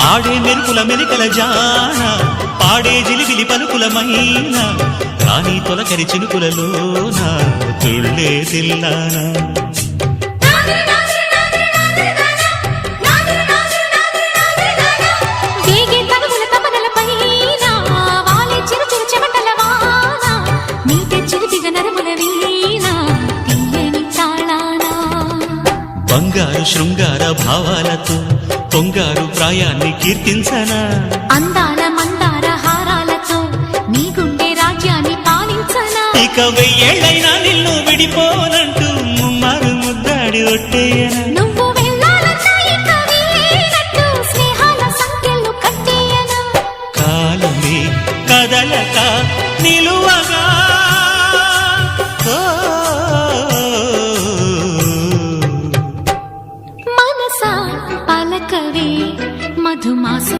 ఆడే మెరుపుల మెలికల జాన పాడే జిలిబిలి పలుకులమైన రాణి తొలకరి చినుకులలోన తుళ్ళే తిల్లానా బంగారు శృంగార భావాలతో పొంగారు ప్రాయాన్ని కీర్తించనా అందాల మందార హారాలతో నీ గుండె రాజ్యాన్ని పాలించనా ఇక వెయ్యేళ్ళైనా నిన్ను విడిపోనంటూ ముమ్మారు ముద్దాడి ఒట్టేయనా నువ్వు వెళ్ళాలన్నా ఇక వీలేనట్టు స్నేహాల సంఖ్యలు కట్టేయనా కాలమే కదలక నిలువగా మనసా పలకవే మధుమాస